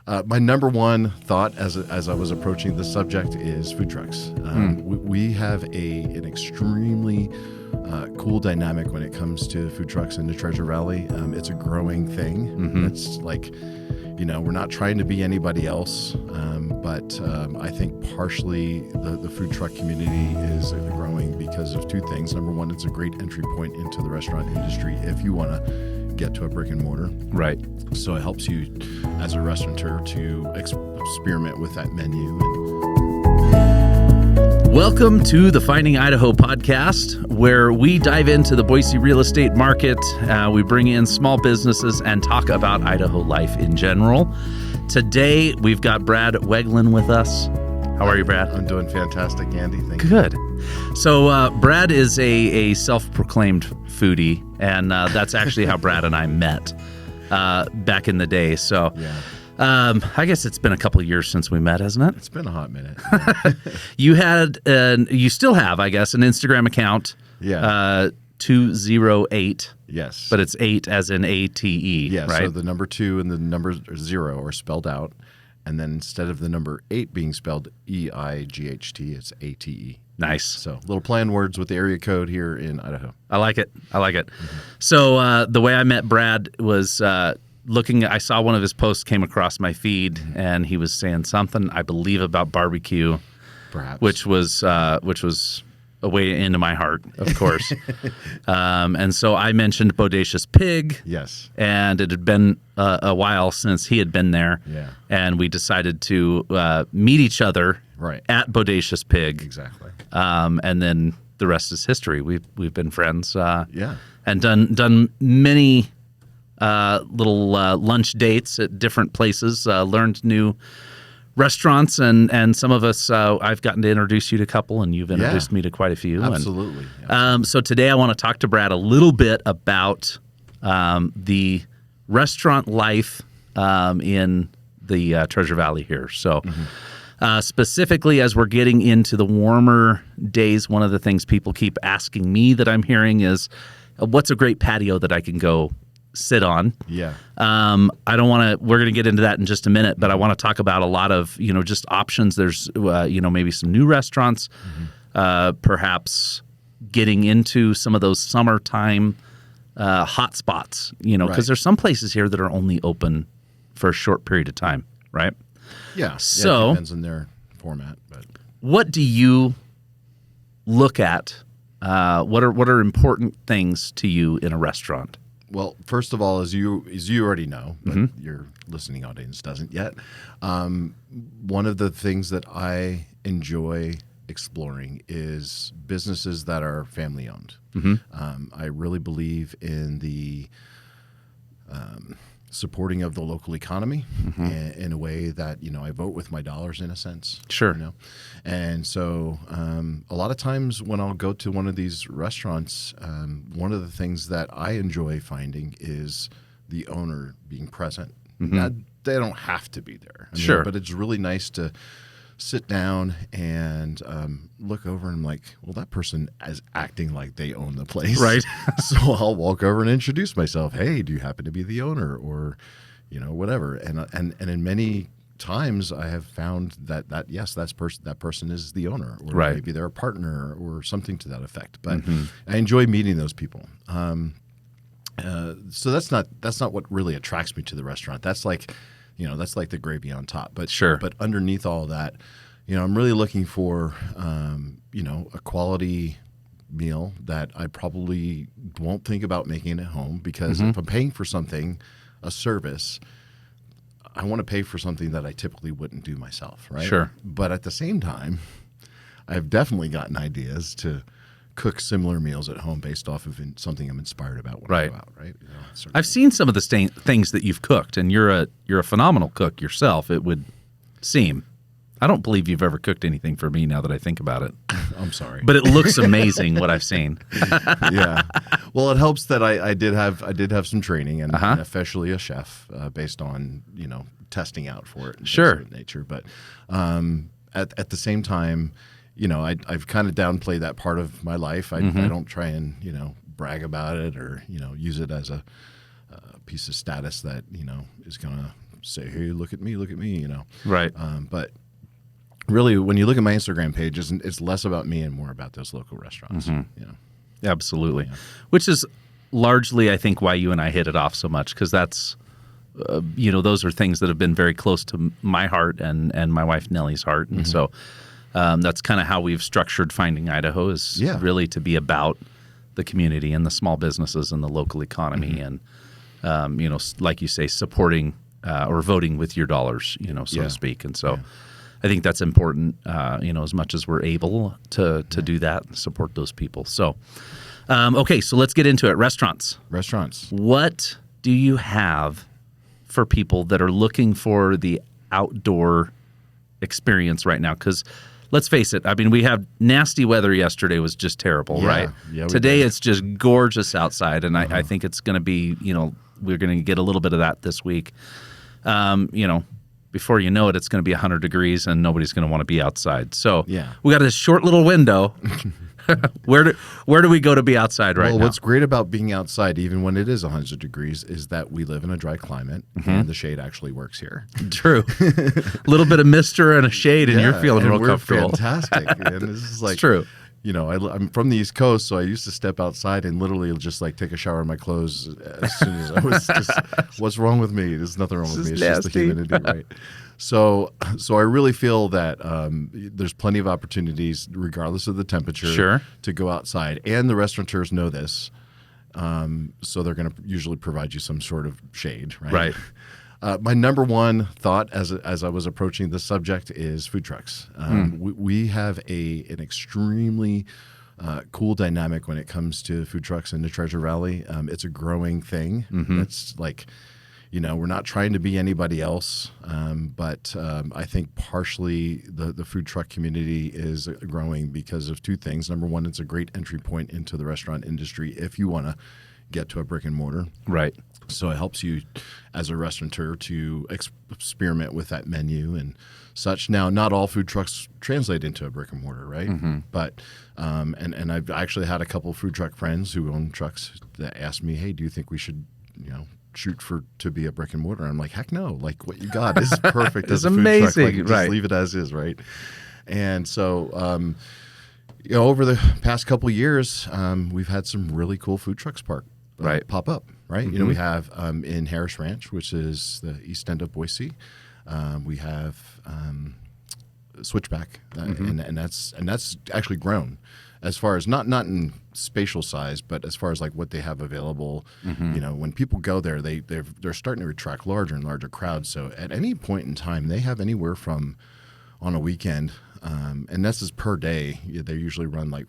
My number one thought as I was approaching this subject is food trucks. We have an extremely cool dynamic when it comes to food trucks in the Treasure Valley. It's a growing thing. It's like, we're not trying to be anybody else, but I think partially the food truck community is growing because of two things. Number one, it's a great entry point into the restaurant industry if you want to get to a brick and mortar. Right. So it helps you as a restaurateur to experiment with that menu. Welcome to the Finding Idaho podcast, where we dive into the Boise real estate market. We bring in small businesses and talk about Idaho life in general. Today, we've got Brad Wegelin with us. How are you, Brad? I'm doing fantastic, Andy. Thank you. Good. So Brad is a self-proclaimed foodie, and that's actually how Brad and I met back in the day. So I guess it's been a couple of years since we met, hasn't it? It's been a hot minute. You still have, I guess, an Instagram account. Yeah. 208. Yes. But it's 8 as in ATE, yeah, right? So the number 2 and the number 0 are spelled out. And then instead of the number 8 being spelled EIGHT, it's ATE. Nice. So little play on words with the area code here in Idaho. I like it. So the way I met Brad was I saw one of his posts came across my feed, and he was saying something, I believe, about barbecue, perhaps, which was a way into my heart, of course. And so I mentioned Bodacious Pig. Yes. And it had been a while since he had been there. Yeah. And we decided to meet each other at Bodacious Pig. Exactly. And then the rest is history. We've been friends. And done many little lunch dates at different places. Learned new restaurants, and some of us, I've gotten to introduce you to a couple, and you've introduced me to quite a few. Absolutely. So today I want to talk to Brad a little bit about the restaurant life in the Treasure Valley here. So specifically, as we're getting into the warmer days, one of the things people keep asking me that I'm hearing is, what's a great patio that I can go sit on? Yeah. I don't want to, we're going to get into that in just a minute, but I want to talk about a lot of, just options. There's, maybe some new restaurants, perhaps getting into some of those summertime hot spots, because there's some places here that are only open for a short period of time, right? Yeah. So it depends on their format, but what do you look at? What are important things to you in a restaurant? Well, first of all, as you already know, but your listening audience doesn't yet, one of the things that I enjoy exploring is businesses that are family-owned. I really believe in the supporting of the local economy in a way that, I vote with my dollars in a sense. Sure. And so a lot of times when I'll go to one of these restaurants, one of the things that I enjoy finding is the owner being present. Now, they don't have to be there. Sure. But it's really nice to sit down and look over and I'm like, well, that person is acting like they own the place. Right. So I'll walk over and introduce myself. Hey, do you happen to be the owner? Or, whatever. And in many times I have found that yes, that person is the owner, or maybe they're a partner or something to that effect. But I enjoy meeting those people. So that's not what really attracts me to the restaurant. That's like, that's like the gravy on top. But sure. But underneath all of that, I'm really looking for, a quality meal that I probably won't think about making at home, because if I'm paying for something, a service, I want to pay for something that I typically wouldn't do myself, right? Sure. But at the same time, I've definitely gotten ideas to cook similar meals at home based off of something I'm inspired about when I go out, right? I've seen some of the things that you've cooked, and you're a phenomenal cook yourself, it would seem. I don't believe you've ever cooked anything for me now that I think about it. I'm sorry. But it looks amazing what I've seen. Yeah. Well, it helps that I did have some training and officially a chef based on, testing out for it. And sure. Things of that nature. But at the same time, I've kind of downplayed that part of my life. I don't try and, brag about it or, use it as a piece of status that, is going to say, hey, look at me, Right. But really, when you look at my Instagram page, it's less about me and more about those local restaurants. Absolutely. Yeah. Which is largely, I think, why you and I hit it off so much, because that's, those are things that have been very close to my heart and my wife Nellie's heart. And so that's kind of how we've structured Finding Idaho, is really to be about the community and the small businesses and the local economy and, like you say, supporting or voting with your dollars, so to speak. And so I think that's important, as much as we're able to do that and support those people. So, okay, so let's get into it. Restaurants. What do you have for people that are looking for the outdoor experience right now? Because let's face it, I mean, we have nasty weather. Yesterday was just terrible, right? Yeah, today it's just gorgeous outside, and I think it's going to be, we're going to get a little bit of that this week. Before you know it, it's going to be 100 degrees and nobody's going to want to be outside. So we got this short little window. Where do we go to be outside right now? Well, what's great about being outside, even when it is 100 degrees, is that we live in a dry climate and the shade actually works here. True. A little bit of mister and a shade, and you're feeling real comfortable. Fantastic. And this is like, it's true. I'm from the East Coast, so I used to step outside and literally just like take a shower in my clothes as soon as I was just, what's wrong with me? There's nothing wrong with me. It's just the humidity, right? So I really feel that there's plenty of opportunities, regardless of the temperature, to go outside. And the restaurateurs know this, so they're going to usually provide you some sort of shade, right? Right. My number one thought as I was approaching this subject is food trucks. We have an extremely cool dynamic when it comes to food trucks in the Treasure Valley. It's a growing thing. It's like, we're not trying to be anybody else, but I think partially the food truck community is growing because of two things. Number one, it's a great entry point into the restaurant industry if you want to get to a brick and mortar. Right. So it helps you as a restaurateur to experiment with that menu and such. Now, not all food trucks translate into a brick and mortar, right? But and I've actually had a couple of food truck friends who own trucks that asked me, "Hey, do you think we should, shoot to be a brick and mortar?" I'm like, "Heck no! Like what you got is perfect as a food truck. Like, just leave it as is, right?" And so, over the past couple of years, we've had some really cool food trucks pop up. Right, we have in Harris Ranch, which is the east end of Boise. We have Switchback, and that's actually grown as far as not in spatial size, but as far as like what they have available. When people go there, they're starting to attract larger and larger crowds. So at any point in time, they have anywhere from on a weekend, and this is per day. They usually run like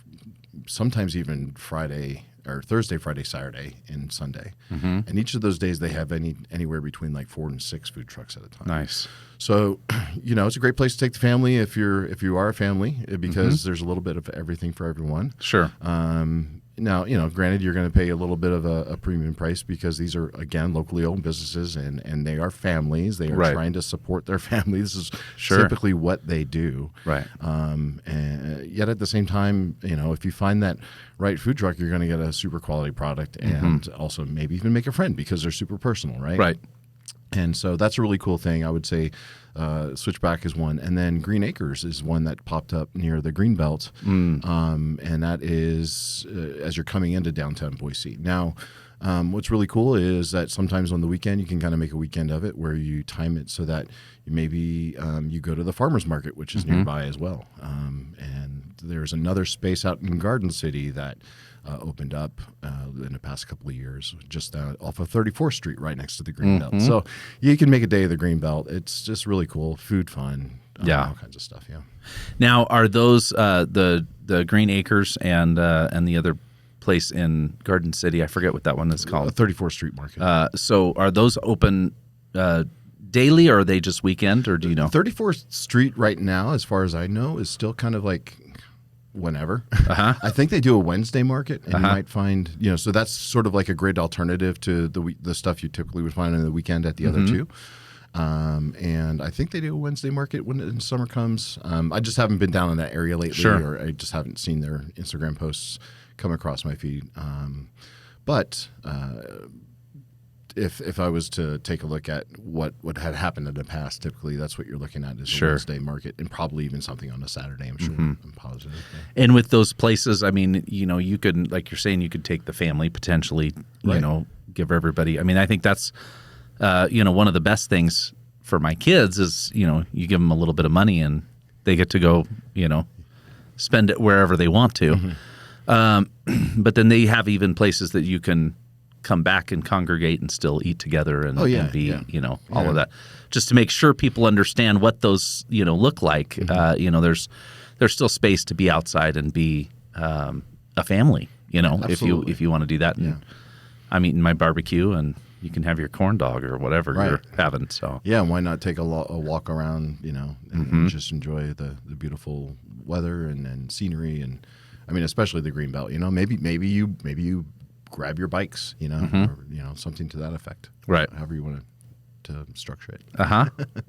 sometimes even Friday. Or Thursday, Friday, Saturday, and Sunday. And each of those days they have anywhere between like 4 and 6 food trucks at a time. Nice. So, it's a great place to take the family if you are a family, because there's a little bit of everything for everyone. Sure. Now, granted, you're going to pay a little bit of a premium price because these are, again, locally owned businesses and they are families. They are trying to support their family. This is typically what they do. Right. And yet at the same time, if you find that right food truck, you're going to get a super quality product and also maybe even make a friend because they're super personal, right? Right. And so that's a really cool thing. I would say Switchback is one. And then Green Acres is one that popped up near the Greenbelt. And that is as you're coming into downtown Boise. Now, what's really cool is that sometimes on the weekend you can kind of make a weekend of it where you time it so that maybe you go to the farmer's market, which is nearby as well. And there's another space out in Garden City that opened up in the past couple of years, just off of 34th Street, right next to the Greenbelt. So you can make a day of the Greenbelt. It's just really cool, food, fun, all kinds of stuff. Yeah. Now, are those the Green Acres and the other place in Garden City? I forget what that one is called. 34th Street Market. So are those open daily, or are they just weekend, or do you know? 34th Street right now, as far as I know, is still kind of like whenever. I think they do a Wednesday market, and you might find, so that's sort of like a great alternative to the stuff you typically would find on the weekend at the other two. And I think they do a Wednesday market when summer comes. I just haven't been down in that area lately, or I just haven't seen their Instagram posts come across my feed. But if I was to take a look at what had happened in the past, typically that's what you're looking at is Sure. a Wednesday market, and probably even something on a Saturday. I'm sure. I'm positive. And with those places, I mean, you could, like you're saying, you could take the family potentially, Right. give everybody. I mean, I think that's, one of the best things for my kids is, you give them a little bit of money and they get to go, spend it wherever they want to. But then they have even places that you can come back and congregate and still eat together and, and be, all of that, just to make sure people understand what those, look like. There's still space to be outside and be a family, if you want to do that. And I'm eating my barbecue and you can have your corn dog or whatever you're having. So yeah, why not take a walk around, and just enjoy the beautiful weather and scenery, and I mean, especially the Greenbelt. Maybe you grab your bikes, or something to that effect. Right. However you want to structure it.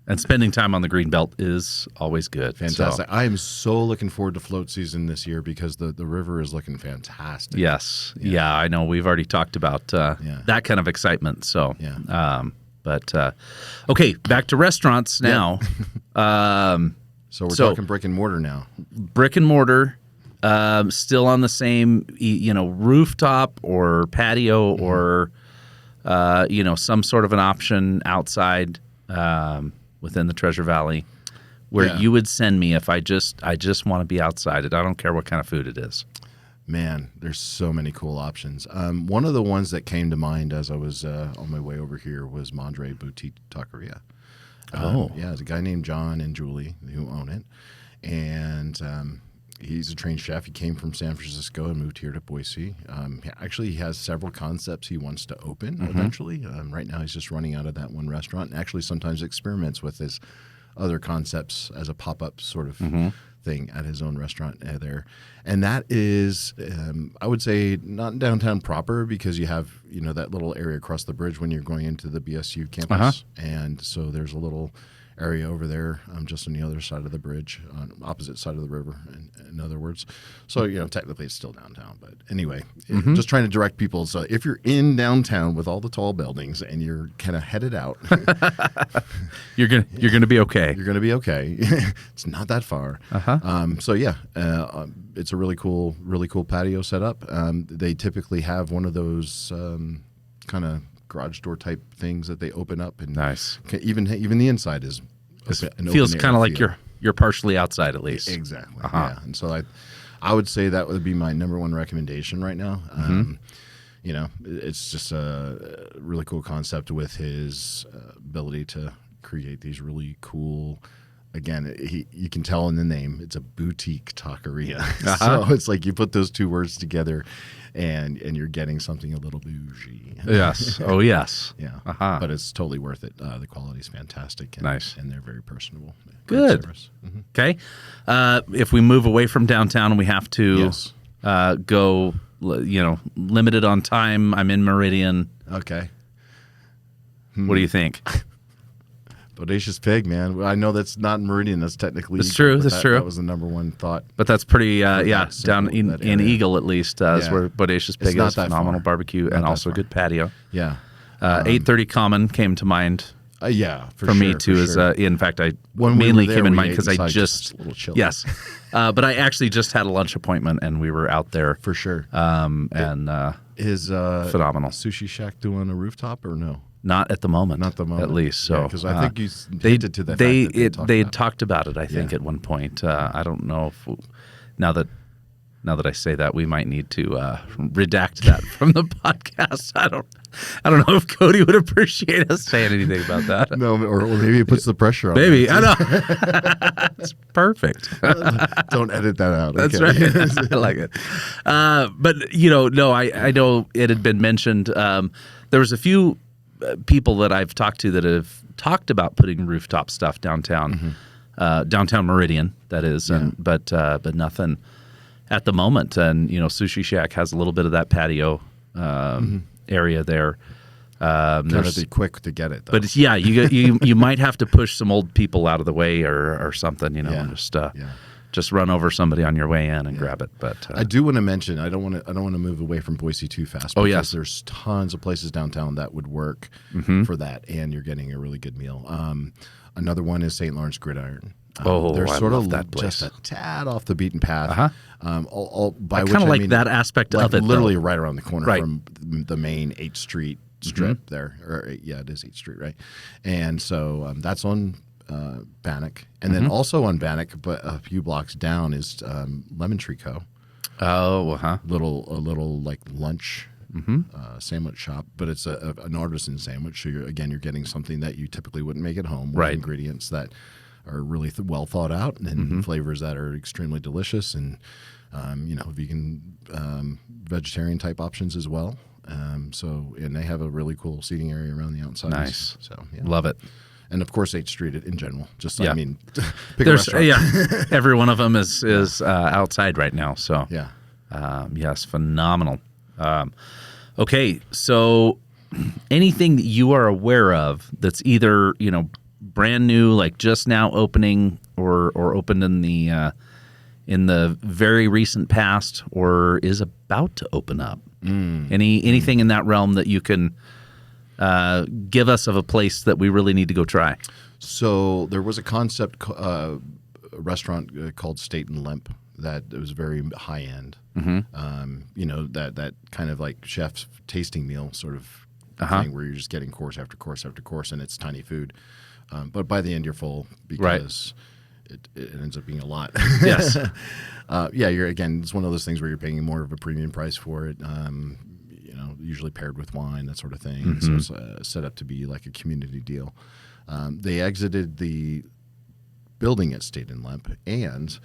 And spending time on the Greenbelt is always good. Fantastic. So, I am so looking forward to float season this year because the river is looking fantastic. yes. Yeah, I know. We've already talked about that kind of excitement. So, okay, back to restaurants now. So we're talking brick and mortar now. Brick and mortar, still on the same, rooftop or patio or, some sort of an option outside within the Treasure Valley where you would send me if I just want to be outside. I don't care what kind of food it is. Man, there's so many cool options. One of the ones that came to mind as I was on my way over here was Madre Boutique Taqueria. It's a guy named John and Julie who own it. And he's a trained chef. He came from San Francisco and moved here to Boise. He has several concepts he wants to open eventually. Right now he's just running out of that one restaurant and actually sometimes experiments with his other concepts as a pop-up sort of thing at his own restaurant there. And that is, I would say, not downtown proper because you have, that little area across the bridge when you're going into the BSU campus. And so there's a little area over there just on the other side of the bridge, on opposite side of the river, in other words. So, technically it's still downtown. But anyway, just trying to direct people. So if you're in downtown with all the tall buildings and you're kind of headed out, you're gonna be okay. You're going to be okay. It's not that far. It's a really cool patio setup. They typically have one of those kind of garage door type things that they open up, and nice. Even the inside is feels kind of like you're partially outside at least. Exactly. Yeah. And so I would say that would be my number one recommendation right now. It's just a really cool concept with his ability to create these really cool. Again, you can tell in the name, it's a boutique taqueria. So it's like you put those two words together and you're getting something a little bougie. Yes. Oh, yes. Yeah. But it's totally worth it. The quality is fantastic. And, nice. And they're very personable. Good. Okay. If we move away from downtown and we have to go, limited on time, I'm in Meridian. Okay. What do you think? Bodacious Pig, man. I know that's not in Meridian. That's technically that's true. That's true. That was the number one thought. But that's pretty, down in Eagle at least is where Bodacious Pig is. Phenomenal barbecue and also good patio. Yeah. 830 Common came to mind. For me too. Is in fact I mainly came in mind because I just a little chilly. Yes, but I actually just had a lunch appointment and we were out there for sure. Is phenomenal. Sushi Shack doing a rooftop or no? Not at the moment. Not the moment. At least. So because I think you hinted to that. They had talked about it. I think at one point. I don't know if now that I say that, we might need to redact that from the podcast. I don't know if Cody would appreciate us saying anything about that. No, or maybe it puts the pressure on. Maybe I know. It's perfect. Don't edit that out. That's right. I like it. But no, I know it had been mentioned. There was a few people that I've talked to that have talked about putting rooftop stuff downtown, downtown Meridian, that is, but nothing at the moment. And Sushi Shack has a little bit of that patio area there. Gotta be quick to get it, though. But you might have to push some old people out of the way or something, just just run over somebody on your way in and grab it. But I do want to mention, I don't want to move away from Boise too fast. Oh, because yes. there's tons of places downtown that would work for that, and you're getting a really good meal. Another one is St. Lawrence Gridiron. They're I sort love of that place. just a tad off the beaten path. By I which kind of I like mean, that aspect like of it. literally though. right around the corner Right. from the main 8th Street strip there. Or yeah, it is 8th Street, right? And so that's on Bannock. And then also on Bannock, but a few blocks down, is Lemon Tree Co. Oh, A little like lunch sandwich shop, but it's an artisan sandwich. So you're getting something that you typically wouldn't make at home, with Right. ingredients that are really well thought out, and flavors that are extremely delicious, and vegan, vegetarian type options as well. And they have a really cool seating area around the outside. Nice. So yeah. love it. And of course, 8th Street in general. Just Yeah. I mean, pick a There's restaurant. every one of them is outside right now. So Yeah. yes, phenomenal. Okay, so anything that you are aware of that's either brand new, like just now opening, or opened in the very recent past, or is about to open up. Anything in that realm that you can give us of a place that we really need to go try? So there was a concept restaurant called State and Limp that it was very high end. That kind of like chef's tasting meal sort of thing, where you're just getting course after course after course, and it's tiny food. But by the end, you're full because it ends up being a lot. Yes. It's one of those things where you're paying more of a premium price for it. Usually paired with wine, that sort of thing. So it's set up to be like a community deal. They exited the building at State and Limp, and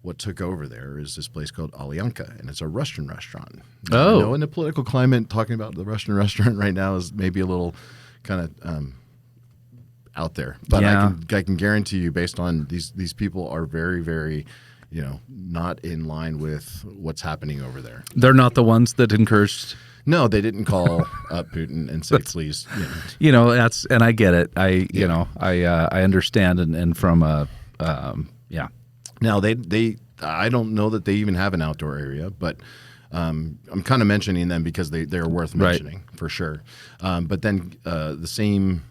what took over there is this place called Alianka, and it's a Russian restaurant. Oh. I know in the political climate, talking about the Russian restaurant right now is maybe a little kind of out there. But Yeah. I can guarantee you, based on these people are very, very, not in line with what's happening over there. They're not the ones that encouraged. No, they didn't call up Putin and say, please. That's, and I get it. I understand, and from Now I don't know that they even have an outdoor area, but I'm kind of mentioning them because they're worth mentioning for sure. But then the same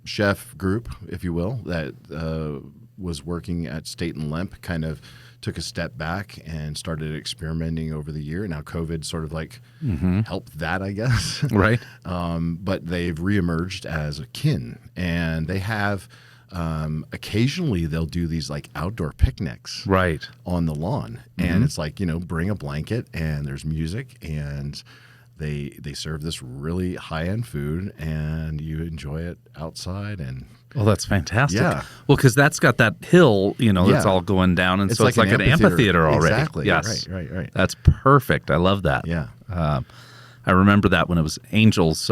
chef group, if you will, that was working at State and Limp kind of took a step back and started experimenting over the year. Now COVID sort of like helped that, I guess. Right. But they've reemerged as a kin, and they have occasionally they'll do these like outdoor picnics Right. on the lawn, and it's like bring a blanket and there's music, and they serve this really high-end food, and you enjoy it outside. And Well, that's fantastic. Yeah. Well, because that's got that hill, that's Yeah. all going down, and so it's like an amphitheater already. Exactly. Yes. Right. That's perfect. I love that. Yeah. I remember that when it was Angels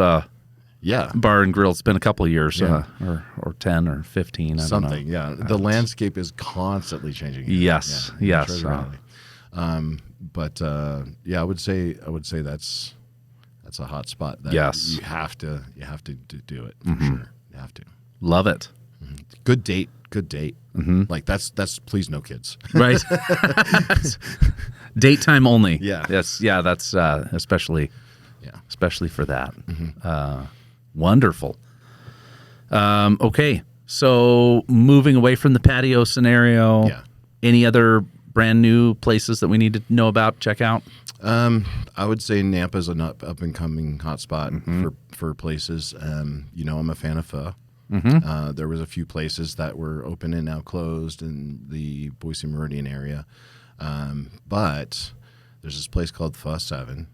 Yeah. Bar and Grill. It's been a couple of years, Yeah. or 10 or 15. I don't know. Something. Yeah. The landscape is constantly changing. here. Yes. Yeah. Yes. Treasure Valley. But I would say that's a hot spot. That Yes. You have to do it for sure. You have to. Love it. Good date. Like that's please no kids. Right. Date time only. Yeah. Yes. Yeah. That's especially for that. Wonderful. Okay. So moving away from the patio scenario, Yeah. any other brand new places that we need to know about, check out? I would say Nampa is an up and coming hotspot for places. I'm a fan of pho. There was a few places that were open and now closed in the Boise Meridian area, but there's this place called Pho 7,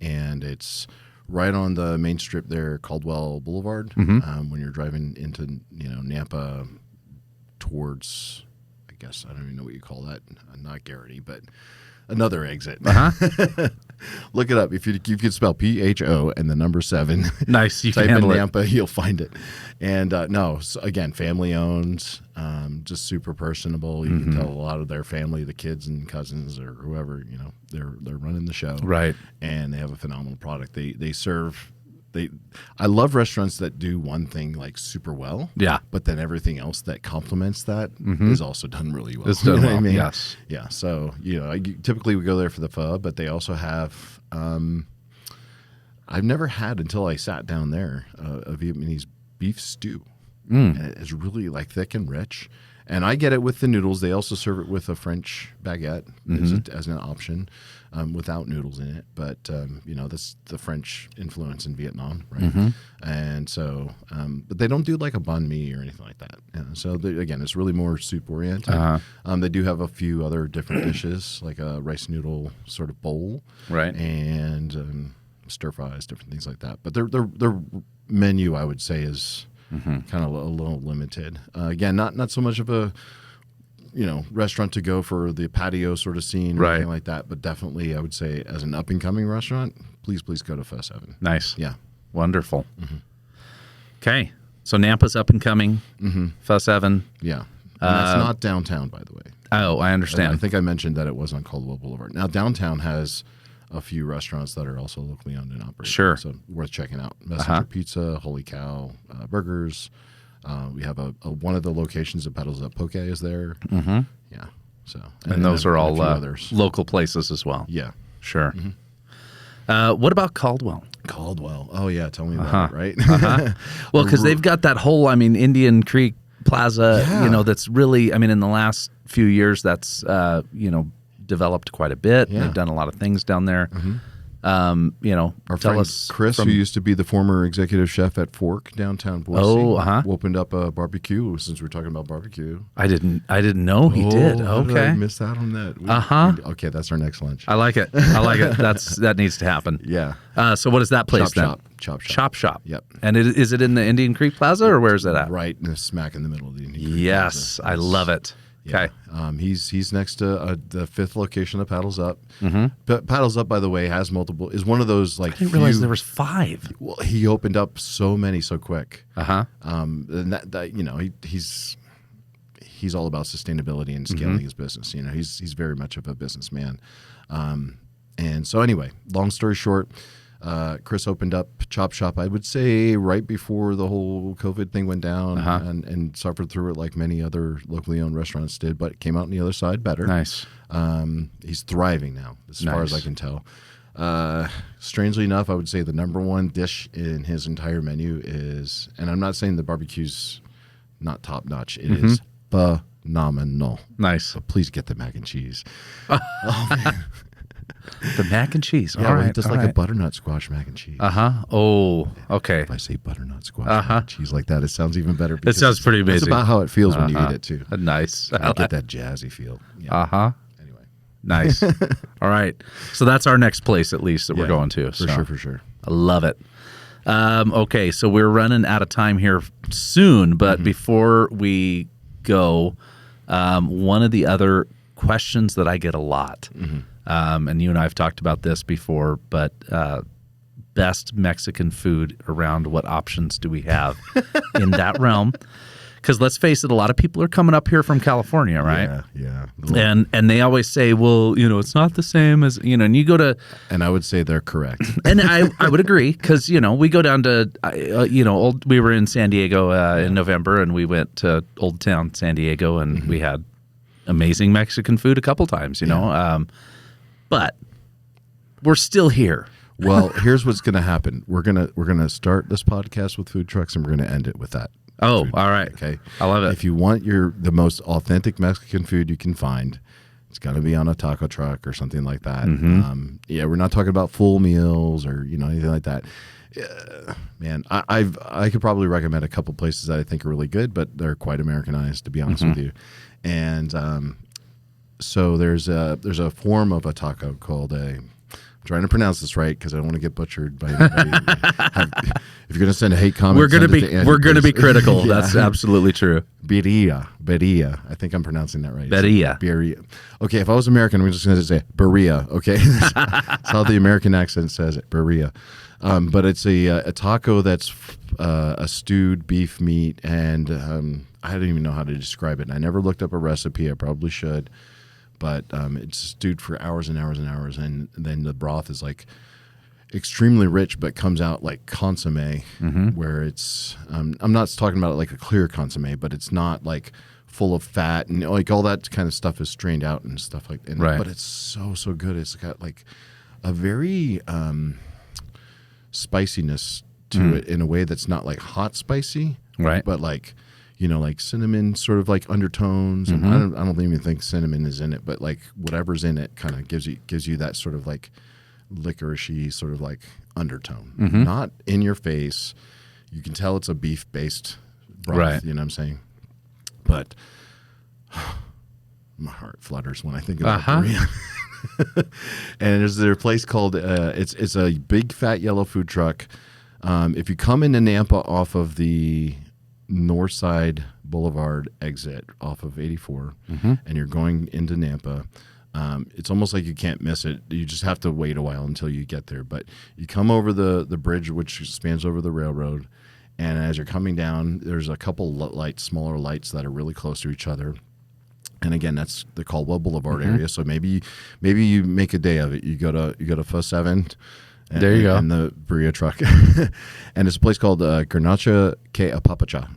and it's right on the main strip there, Caldwell Boulevard. When you're driving into Nampa towards, I guess I don't even know what you call that, not Garrity, but another exit. Look it up. If you could spell PHO and the number 7. Nice. You Type can in handle it. Nampa, you'll find it. And again, family owned, just super personable. You can tell a lot of their family, the kids and cousins or whoever, they're running the show. Right. And they have a phenomenal product. They serve I love restaurants that do one thing like super well. Yeah. But then everything else that complements that is also done really well. It's done You know well. what I mean? Yes. Yeah. So, typically we go there for the pho, but they also have, I've never had until I sat down there, a Vietnamese beef stew. And it's really like thick and rich. And I get it with the noodles. They also serve it with a French baguette as an option, without noodles in it. But that's the French influence in Vietnam, right? And so, but they don't do like a banh mi or anything like that. So again, it's really more soup oriented. They do have a few other different dishes, like a rice noodle sort of bowl, Right. and stir fries, different things like that. But their menu, I would say, is kind of a little limited. Again, not so much of a restaurant to go for the patio sort of scene or Right. anything like that, but definitely I would say as an up and coming restaurant, please go to Pho 7. Nice. Yeah. Wonderful. Okay. So Nampa's up and coming. Pho 7. Yeah. And that's not downtown, by the way. Oh, I understand. I think I mentioned that it was on Caldwell Boulevard. Now downtown has a few restaurants that are also locally owned and operated. Sure. So worth checking out. Messenger Pizza, Holy Cow, Burgers. We have one of the locations that Pedals Up Poke is there. Yeah. So and those are all a few others. local places as well. Yeah. Sure. What about Caldwell? Caldwell. Oh yeah, tell me about it, right? Well, because they've got that whole, Indian Creek Plaza, Yeah. that's really, in the last few years, that's, developed quite a bit. Yeah. They've done a lot of things down there. Our Tell friend us Chris, who used to be the former executive chef at Fork downtown Boise, opened up a barbecue. Since we're talking about barbecue, I didn't know he did. How did I Okay. miss out on that. Okay, that's our next lunch. I like it. That needs to happen. Yeah. So what is that place then? Chop shop. Chop Shop. Yep. And is it in the Indian Creek Plaza or where is it at? Right smack in the middle of the Indian Creek Yes, Plaza. I love it. Okay. Yeah. He's next to the fifth location of Paddles Up. But Paddles Up, by the way, has multiple. Is one of those like. I didn't realize there was 5. Well, he opened up so many so quick. And that he's all about sustainability and scaling his business. He's very much of a businessman. And so anyway, long story short, Chris opened up Chop Shop, I would say, right before the whole COVID thing went down and suffered through it like many other locally owned restaurants did, but came out on the other side better. Nice. He's thriving now, as far as I can tell. Strangely enough, I would say the number one dish in his entire menu is, and I'm not saying the barbecue's not top notch, it is phenomenal. Nice. So please get the mac and cheese. The mac and cheese. Yeah, All right. he does like a butternut squash mac and cheese. Oh, okay. If I say butternut squash mac and cheese like that, it sounds even better. It sounds pretty amazing. It's about how it feels when you eat it, too. Nice. I get that jazzy feel. Yeah. Anyway. Nice. All right. So that's our next place, at least, that we're going to. For sure. I love it. Okay, so we're running out of time here soon, but before we go, one of the other questions that I get a lot, and you and I have talked about this before, but best Mexican food around, what options do we have in that realm? Because let's face it, a lot of people are coming up here from California, right? Yeah. And they always say, well, it's not the same as, and you go to... And I would say they're correct. And I would agree, because, we go down to, we were in San Diego in November, and we went to Old Town San Diego, and we had amazing Mexican food a couple times, but we're still here. Well, here's what's going to happen. We're gonna start this podcast with food trucks, and we're going to end it with that. Oh, all right. Okay. I love it. If you want the most authentic Mexican food you can find, it's got to be on a taco truck or something like that. We're not talking about full meals or anything like that. Man, I could probably recommend a couple places that I think are really good, but they're quite Americanized, to be honest with you. And so there's a form of a taco called I'm trying to pronounce this right because I don't want to get butchered by anybody. If you're going to send a hate comment, we're going to be critical. That's absolutely true. Birria. I think I'm pronouncing that right. Birria. Okay, if I was American, I'm just going to say birria. Okay, that's how the American accent says it. Birria. But it's a taco that's a stewed beef meat, and I don't even know how to describe it. And I never looked up a recipe. I probably should. But it's stewed for hours and hours and hours, and then the broth is extremely rich, but comes out like consomme, where it's I'm not talking about it like a clear consomme, but it's not like full of fat and like all that kind of stuff is strained out and stuff like that. Right. But it's so good. It's got like a very spiciness to it in a way that's not like hot spicy, Right. but like, you know, like cinnamon sort of like undertones. And I don't even think cinnamon is in it, but like whatever's in it kind of gives you that sort of like licoricey sort of like undertone. Not in your face. You can tell it's a beef based broth, Right. you know what I'm saying? But my heart flutters when I think about Korea. And there's a place called it's a big fat yellow food truck. If you come into Nampa off of the Northside Boulevard exit off of 84, and you're going into Nampa, it's almost like you can't miss it. You just have to wait a while until you get there. But you come over the bridge, which spans over the railroad, and as you're coming down, there's a couple lights, smaller lights that are really close to each other. And again, that's the Caldwell Boulevard area. So maybe you make a day of it. You go to Fuss 7. There you go. And the burrito truck. And it's a place called Garnacha ke Apapacha.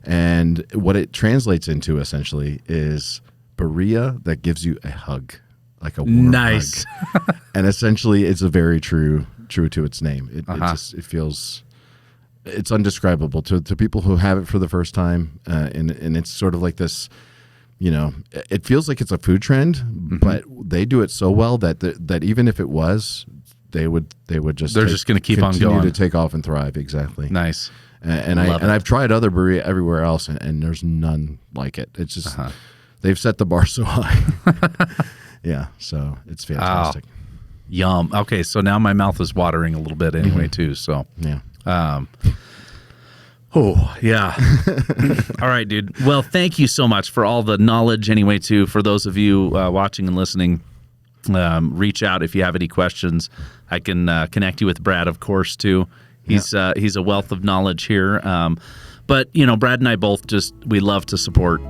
And what it translates into essentially is burrito that gives you a hug, like a warm Nice. hug. And essentially it's a very true to its name. It feels, it's undescribable to people who have it for the first time. And it's sort of like this, you know, it feels like it's a food trend, but they do it so well that even if it was, they would just They're just going to keep on continue going to take off and thrive. Exactly. Nice. And I've tried other burrito everywhere else, and there's none like it. It's just they've set the bar so high. Yeah, so it's fantastic. Yum. Okay, so now my mouth is watering a little bit anyway too. So Yeah. Oh, yeah. All right, dude. Well, thank you so much for all the knowledge anyway, too. For those of you watching and listening, reach out if you have any questions. I can connect you with Brad, of course, too. He's a wealth of knowledge here. But, you know, Brad and I both we love to support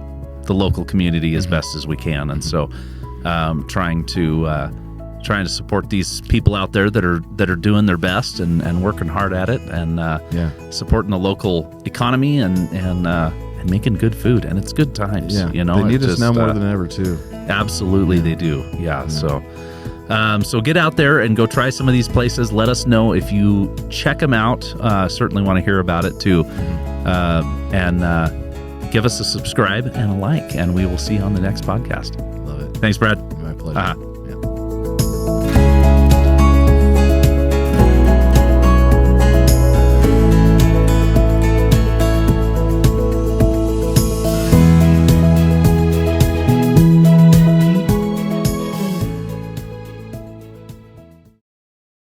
the local community as best as we can. And so trying to support these people out there that are doing their best and working hard at it, and supporting the local economy and making good food, and it's good times. Yeah, you know, they need us now more than ever too. Absolutely, they do. Yeah. So get out there and go try some of these places. Let us know if you check them out. Certainly want to hear about it too, and give us a subscribe and a like, and we will see you on the next podcast. Love it. Thanks, Brad. My pleasure.